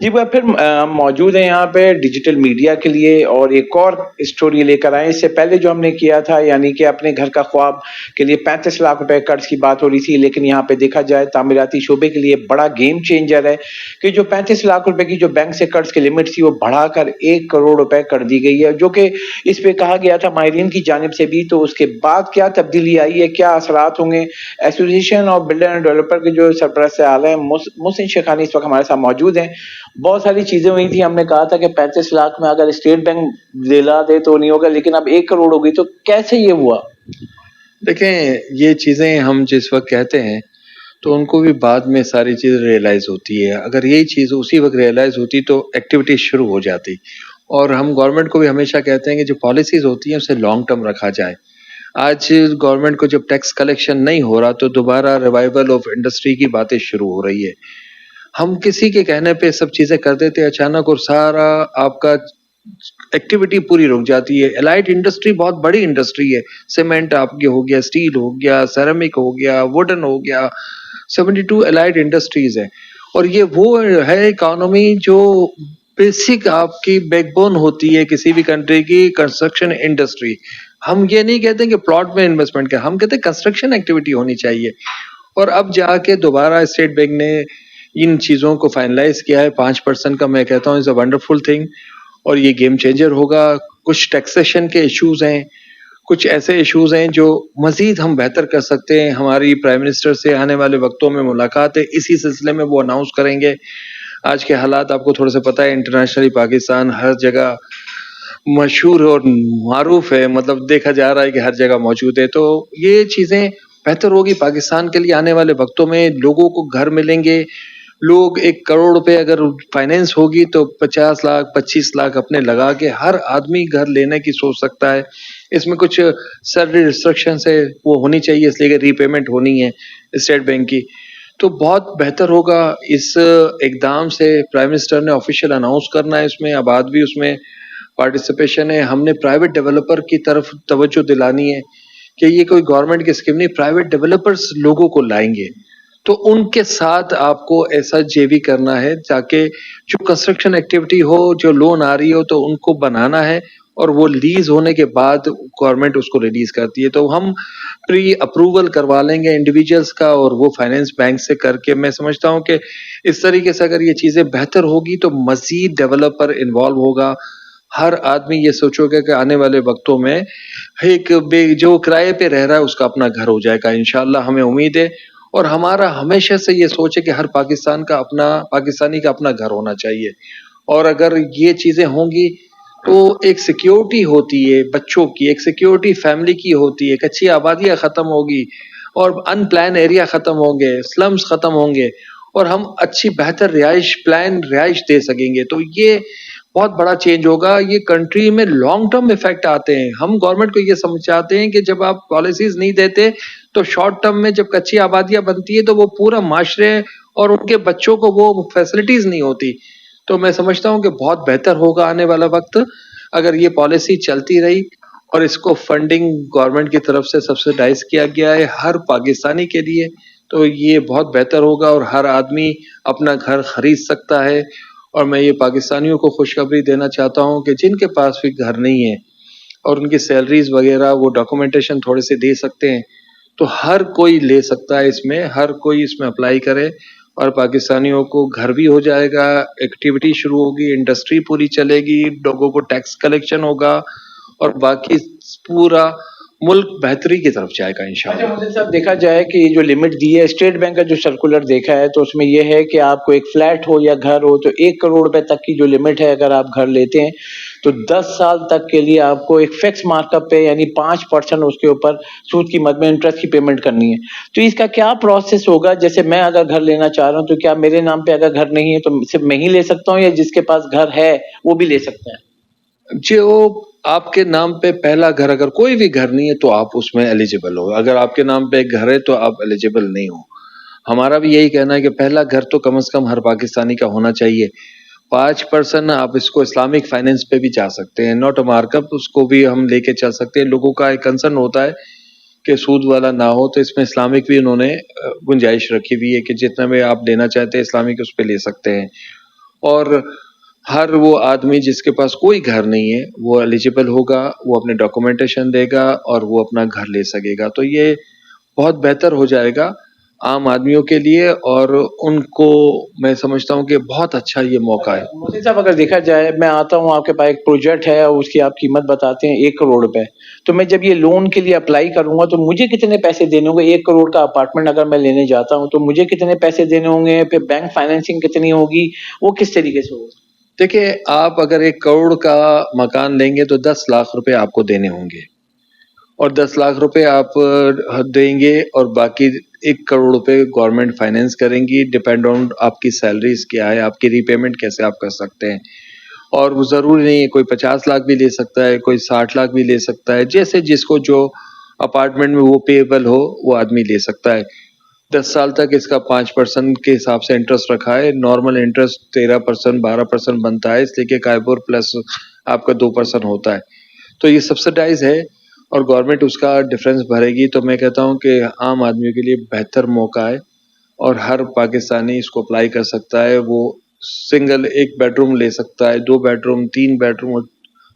जी, वो फिर हम मौजूद हैं यहाँ पे डिजिटल मीडिया के लिए और एक और स्टोरी लेकर आए। इससे पहले जो हमने किया था यानी कि अपने घर का ख्वाब के लिए 35 लाख रुपए कर्ज की बात हो रही थी, लेकिन यहाँ पे देखा जाए तामीराती शोबे के लिए बड़ा गेम चेंजर है कि जो 35 लाख रुपए की जो बैंक से कर्ज की लिमिट थी वो बढ़ाकर 1 करोड़ रुपए कर दी गई है, जो कि इस पे कहा गया था माहिरीन की जानिब से भी। तो उसके बाद क्या तब्दीली आई है, क्या असरात होंगे? Association of builder end developer के जो सरपरस्त आला हैं मोहसिन शेखानी इस वक्त हमारे साथ मौजूद हैं। बहुत सारी चीजें हुई थी, हमने कहा था कि 35 लाख में अगर स्टेट बैंक दिला दे तो नहीं होगा, लेकिन अब 1 करोड़ हो गई, तो कैसे ये हुआ? देखें, ये चीज़ें हम जिस वक्त कहते हैं तो उनको भी बाद में सारी चीज़ रियलाइज़ होती है। अगर यही चीज़ उसी वक्त रियलाइज़ होती तो एक्टिविटी शुरू हो जाती। और हम गवर्नमेंट को भी हमेशा कहते हैं कि जो पॉलिसीज़ होती हैं उसे लॉन्ग टर्म रखा जाए। आज गवर्नमेंट को जब टैक्स कलेक्शन नहीं हो रहा तो दोबारा रिवाइवल ऑफ इंडस्ट्री की बातें शुरू हो रही है। हम किसी के कहने पे सब चीज़ें कर देते हैं अचानक और सारा आपका एक्टिविटी पूरी रुक जाती है। एलाइड इंडस्ट्री बहुत बड़ी इंडस्ट्री है। सीमेंट आपके हो गया, स्टील हो गया, सेरेमिक हो गया, वुडन हो गया, 72 एलाइड इंडस्ट्रीज है। और ये वो है इकोनॉमी जो बेसिक आपकी बैकबोन होती है किसी भी कंट्री की, कंस्ट्रक्शन इंडस्ट्री। हम ये नहीं कहते कि प्लॉट में इन्वेस्टमेंट का, हम कहते हैं कंस्ट्रक्शन एक्टिविटी होनी चाहिए। और अब जाके दोबारा स्टेट बैंक ने इन चीज़ों को फाइनलाइज किया है। 5% का मैं कहता हूँ इज़ अ वंडरफुल थिंग और ये गेम चेंजर होगा। कुछ टैक्सेशन के इश्यूज हैं, कुछ ऐसे इश्यूज हैं जो मजीद हम बेहतर कर सकते हैं। हमारी प्राइम मिनिस्टर से आने वाले वक्तों में मुलाकात है, इसी सिलसिले में वो अनाउंस करेंगे। आज के हालात आपको थोड़ा सा पता है, इंटरनेशनली पाकिस्तान हर जगह मशहूर और मारूफ है, मतलब देखा जा रहा है कि हर जगह मौजूद है। तो ये चीज़ें बेहतर होगी पाकिस्तान के लिए। आने वाले वक्तों में लोगों को घर मिलेंगे। लोग 1 करोड़ रुपए अगर फाइनेंस होगी तो 50 लाख 25 लाख अपने लगा के हर आदमी घर लेने की सोच सकता है। इसमें कुछ सैलरी रिस्ट्रिक्शन है वो होनी चाहिए, इसलिए कि रीपेमेंट होनी है स्टेट बैंक की। तो बहुत बेहतर होगा। इस इकदाम से प्राइम मिनिस्टर ने ऑफिशियल अनाउंस करना है, इसमें आबाद भी उसमें पार्टिसिपेशन है। हमने प्राइवेट डेवलपर की तरफ तवज्जो दिलानी है कि ये कोई गवर्नमेंट की स्कीम नहीं, प्राइवेट डेवलपर्स लोगों को लाएंगे। तो उनके साथ आपको ऐसा जेवी करना है ताकि जो कंस्ट्रक्शन एक्टिविटी हो, जो लोन आ रही हो तो उनको बनाना है और वो लीज होने के बाद गवर्नमेंट उसको रिलीज करती है। तो हम प्री अप्रूवल करवा लेंगे इंडिविजुअल्स का और वो फाइनेंस बैंक से करके। मैं समझता हूँ कि इस तरीके से अगर ये चीज़ें बेहतर होगी तो मजीद डेवलपर इन्वॉल्व होगा। हर आदमी ये सोचोगे कि आने वाले वक्तों में एक जो किराए पे रह रहा है उसका अपना घर हो जाएगा इंशाल्लाह, हमें उम्मीद है। और हमारा हमेशा से ये सोच है कि हर पाकिस्तानी का अपना घर होना चाहिए। और अगर ये चीज़ें होंगी तो एक सिक्योरिटी होती है बच्चों की, एक सिक्योरिटी फैमिली की होती है, कच्ची आबादियाँ ख़त्म होगी और अनप्लान एरिया ख़त्म होंगे, स्लम्स ख़त्म होंगे और हम अच्छी बेहतर रिहाइश दे सकेंगे। तो ये बहुत बड़ा चेंज होगा। ये कंट्री में लॉन्ग टर्म इफेक्ट आते हैं। हम गवर्नमेंट को ये समझाते हैं कि जब आप पॉलिसीज नहीं देते तो शॉर्ट टर्म में जब कच्ची आबादियां बनती है तो वो पूरा माशरे और उनके बच्चों को वो फैसिलिटीज नहीं होती। तो मैं समझता हूँ कि बहुत बेहतर होगा आने वाला वक्त अगर ये पॉलिसी चलती रही और इसको फंडिंग गवर्नमेंट की तरफ से सब्सिडाइज किया गया है हर पाकिस्तानी के लिए, तो ये बहुत बेहतर होगा और हर आदमी अपना घर खरीद सकता है। और मैं ये पाकिस्तानियों को खुशखबरी देना चाहता हूँ कि जिनके पास भी घर नहीं है और उनकी सैलरीज वगैरह वो डॉक्यूमेंटेशन थोड़े से दे सकते हैं तो हर कोई ले सकता है इसमें, हर कोई इसमें अप्लाई करे और पाकिस्तानियों को घर भी हो जाएगा, एक्टिविटी शुरू होगी, इंडस्ट्री पूरी चलेगी, लोगों को टैक्स कलेक्शन होगा और बाकी पूरा मुल्क बेहतरी की तरफ जाएगा इंशाल्लाह। अच्छा साहब, देखा जाए कि ये जो लिमिट दी है स्टेट बैंक का जो सर्कुलर देखा है तो उसमें ये है कि आपको एक फ्लैट हो या घर हो तो 1 करोड़ रुपए तक की जो लिमिट है अगर आप घर लेते हैं तो 10 साल तक के लिए आपको एक फिक्स मार्कअप पे यानी 5% उसके ऊपर सूद की मद में इंटरेस्ट की पेमेंट करनी है। तो इसका क्या प्रोसेस होगा? जैसे मैं अगर घर लेना चाह रहा हूँ तो क्या मेरे नाम पे अगर घर नहीं है तो सिर्फ मैं ही ले सकता हूँ या जिसके पास घर है वो भी ले सकता है? जो आपके नाम पे पहला घर, अगर कोई भी घर नहीं है तो आप उसमें एलिजिबल हो। अगर आपके नाम पे एक घर है तो आप एलिजिबल नहीं हो। हमारा भी यही कहना है कि पहला घर तो कम से कम हर पाकिस्तानी का होना चाहिए। 5% आप इसको इस्लामिक फाइनेंस पे भी जा सकते हैं, नॉट अ मार्कअप, उसको भी हम लेके चल सकते हैं। लोगों का एक कंसर्न होता है कि सूद वाला ना हो, तो इसमें इस्लामिक भी उन्होंने गुंजाइश रखी हुई है कि जितना भी आप लेना चाहते हैं इस्लामिक उस पर ले सकते हैं। اور ہر وہ آدمی جس کے پاس کوئی گھر نہیں ہے وہ ایلیجیبل ہوگا, وہ اپنے ڈاکومنٹیشن دے گا اور وہ اپنا گھر لے سکے گا. تو یہ بہت بہتر ہو جائے گا عام آدمیوں کے لیے, اور ان کو میں سمجھتا ہوں کہ بہت اچھا یہ موقع ہے. محسن صاحب اگر دیکھا جائے, میں آتا ہوں آپ کے پاس ایک پروجیکٹ ہے اور اس کی آپ قیمت بتاتے ہیں 1 کروڑ روپے, تو میں جب یہ لون کے لیے اپلائی کروں گا تو مجھے کتنے پیسے دینے ہوں گے؟ 1 کروڑ کا اپارٹمنٹ اگر میں لینے جاتا ہوں تو مجھے کتنے پیسے دینے ہوں گے؟ پھر بینک فائنینسنگ کتنی ہوگی, وہ کس طریقے سے ہوگا؟ دیکھیں, آپ اگر 1 کروڑ کا مکان لیں گے تو 10 لاکھ روپے آپ کو دینے ہوں گے, اور 10 لاکھ روپے آپ دیں گے اور باقی 1 کروڑ روپے گورنمنٹ فائنینس کریں گی. ڈپینڈ آن آپ کی سیلریز کیا ہے, آپ کی ری پیمنٹ کیسے آپ کر سکتے ہیں. اور وہ ضروری نہیں ہے, کوئی 50 لاکھ بھی لے سکتا ہے, کوئی 60 لاکھ بھی لے سکتا ہے, جیسے جس کو جو اپارٹمنٹ میں وہ پیبل ہو وہ آدمی لے سکتا ہے. 10 سال تک اس کا 5% کے حساب سے انٹرسٹ رکھا ہے. نارمل انٹرسٹ 13% 12% بنتا ہے, اس لیے کہ کائبور پلس آپ کا 2% ہوتا ہے. تو یہ سبسڈائز ہے اور گورنمنٹ اس کا ڈفرینس بھرے گی. تو میں کہتا ہوں کہ عام آدمیوں کے لیے بہتر موقع ہے اور ہر پاکستانی اس کو اپلائی کر سکتا ہے. وہ سنگل 1 بیڈ روم لے سکتا ہے, 2 بیڈ روم, 3 بیڈ روم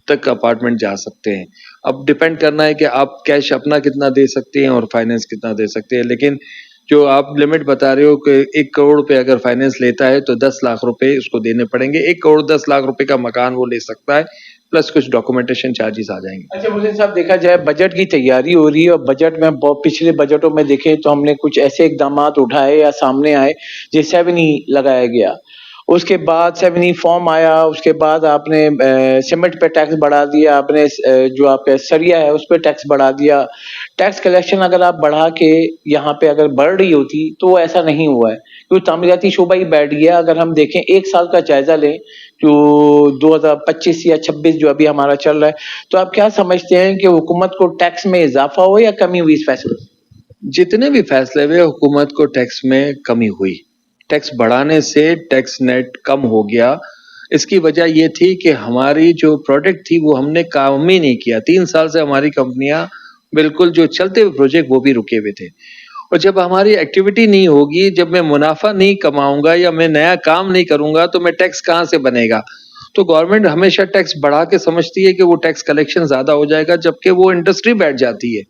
تک اپارٹمنٹ جا سکتے ہیں. اب ڈپینڈ کرنا ہے کہ آپ کیش اپنا کتنا دے سکتے ہیں اور فائنینس کتنا دے سکتے ہیں. لیکن جو آپ لمٹ بتا رہے ہو کہ 1 کروڑ روپے اگر فائنینس لیتا ہے تو 10 لاکھ روپے اس کو دینے پڑیں گے. 1 کروڑ 10 لاکھ روپے کا مکان وہ لے سکتا ہے, پلس کچھ ڈاکومنٹیشن چارجز آ جائیں گے. اچھا محسن صاحب, دیکھا جائے بجٹ کی تیاری ہو رہی ہے, اور بجٹ میں پچھلے بجٹوں میں دیکھیں تو ہم نے کچھ ایسے اقدامات اٹھائے یا سامنے آئے جیسے 7E لگایا گیا, اس کے بعد 7E فارم آیا, اس کے بعد آپ نے سیمنٹ پہ ٹیکس بڑھا دیا, آپ نے جو آپ کا سریا ہے اس پہ ٹیکس بڑھا دیا. ٹیکس کلیکشن اگر آپ بڑھا کے یہاں پہ اگر بڑھ رہی ہوتی تو وہ ایسا نہیں ہوا ہے, کیونکہ تعمیراتی شعبہ ہی بیٹھ گیا. اگر ہم دیکھیں 1 سال کا جائزہ لیں جو 2025 یا 26 جو ابھی ہمارا چل رہا ہے, تو آپ کیا سمجھتے ہیں کہ حکومت کو ٹیکس میں اضافہ ہو یا کمی ہوئی اس فیصلے سے؟ جتنے بھی فیصلے ہوئے حکومت کو ٹیکس میں کمی ہوئی. ٹیکس بڑھانے سے ٹیکس نیٹ کم ہو گیا. اس کی وجہ یہ تھی کہ ہماری جو پروڈکٹ تھی وہ ہم نے کام ہی نہیں کیا. 3 سال سے ہماری کمپنیاں بالکل جو چلتے ہوئے پروجیکٹ وہ بھی رکے ہوئے تھے. اور جب ہماری ایکٹیویٹی نہیں ہوگی, جب میں منافع نہیں کماؤں گا یا میں نیا کام نہیں کروں گا تو میں ٹیکس کہاں سے بنے گا. تو گورنمنٹ ہمیشہ ٹیکس بڑھا کے سمجھتی ہے کہ وہ ٹیکس کلیکشن زیادہ ہو جائے گا, جبکہ وہ انڈسٹری بیٹھ جاتی ہے.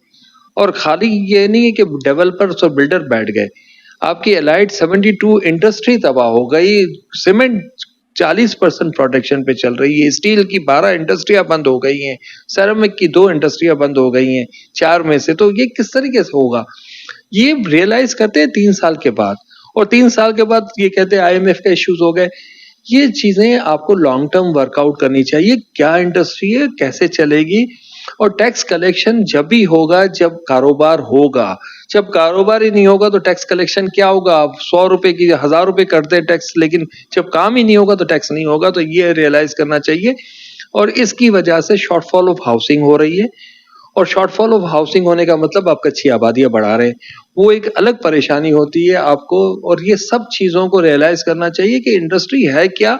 اور خالی یہ نہیں ہے کہ ڈیولپرز اور بلڈر بیٹھ گئے, آپ کی الائٹ 72 انڈسٹری تباہ ہو گئی. سیمنٹ 40% پروڈکشن پہ چل رہی ہے, اسٹیل کی 12 انڈسٹریاں بند ہو گئی ہیں, سیرامک کی 2 انڈسٹریاں بند ہو گئی ہیں 4 میں سے. تو یہ کس طریقے سے ہوگا؟ یہ ریئلائز کرتے ہیں 3 سال کے بعد, اور 3 سال کے بعد یہ کہتے ہیں IMF کا ایشوز ہو گئے. یہ چیزیں آپ کو لانگ ٹرم ورک آؤٹ کرنی چاہیے, کیا انڈسٹری ہے, کیسے چلے گی. اور ٹیکس کلیکشن جب بھی ہوگا جب کاروبار ہوگا. جب کاروبار ہی نہیں ہوگا تو ٹیکس کلیکشن کیا ہوگا؟ آپ 100 روپے کی 1000 روپے کرتے ہیں ٹیکس, لیکن جب کام ہی نہیں ہوگا تو ٹیکس نہیں ہوگا. تو یہ ریئلائز کرنا چاہیے. اور اس کی وجہ سے شارٹ فال آف ہاؤسنگ ہو رہی ہے, اور شارٹ فال آف ہاؤسنگ ہونے کا مطلب آپ کچی آبادیاں بڑھا رہے ہیں, وہ ایک الگ پریشانی ہوتی ہے آپ کو. اور یہ سب چیزوں کو ریئلائز کرنا چاہیے کہ انڈسٹری ہے کیا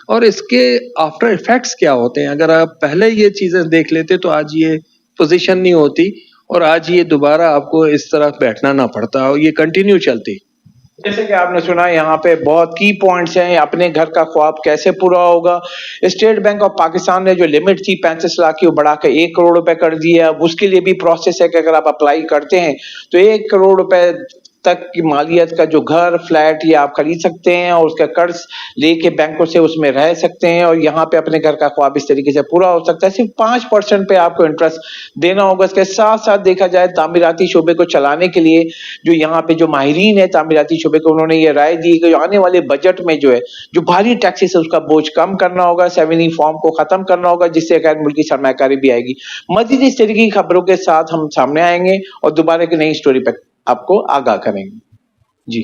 اور اس کے آفٹر ایفیکٹس کیا ہوتے ہیں. اگر آپ پہلے یہ چیزیں دیکھ لیتے تو آج یہ پوزیشن نہیں ہوتی, اور آج یہ دوبارہ آپ کو اس طرح بیٹھنا نہ پڑتا, اور یہ کنٹینیو چلتی. جیسے کہ آپ نے سنا یہاں پہ بہت کی پوائنٹس ہیں, اپنے گھر کا خواب کیسے پورا ہوگا. اسٹیٹ بینک آف پاکستان نے جو لمٹ تھی 35 لاکھ کی وہ بڑھا کے 1 کروڑ روپے کر دیا. اب اس کے لیے بھی پروسیس ہے کہ اگر آپ اپلائی کرتے ہیں تو 1 کروڑ روپے تک کی مالیت کا جو گھر فلیٹ یہ آپ خرید سکتے ہیں, اور اس کا قرض لے کے بینکوں سے اس میں رہ سکتے ہیں, اور یہاں پہ اپنے گھر کا خواب اس طریقے سے پورا ہو سکتا ہے. صرف 5% پہ آپ کو انٹرسٹ دینا ہوگا. اس کے ساتھ ساتھ دیکھا جائے تعمیراتی شعبے کو چلانے کے لیے جو یہاں پہ جو ماہرین ہیں تعمیراتی شعبے کو, انہوں نے یہ رائے دی کہ آنے والے بجٹ میں جو ہے جو بھاری ٹیکسز ہے اس کا بوجھ کم کرنا ہوگا, 7E فارم کو ختم کرنا ہوگا, جس سے غیر ملکی سرمایہ کاری بھی آئے گی. مزید اس طریقے کی خبروں کے ساتھ ہم سامنے آئیں گے اور دوبارہ کی نئی سٹوری پہ آپ کو آگاہ کریں گے. جی.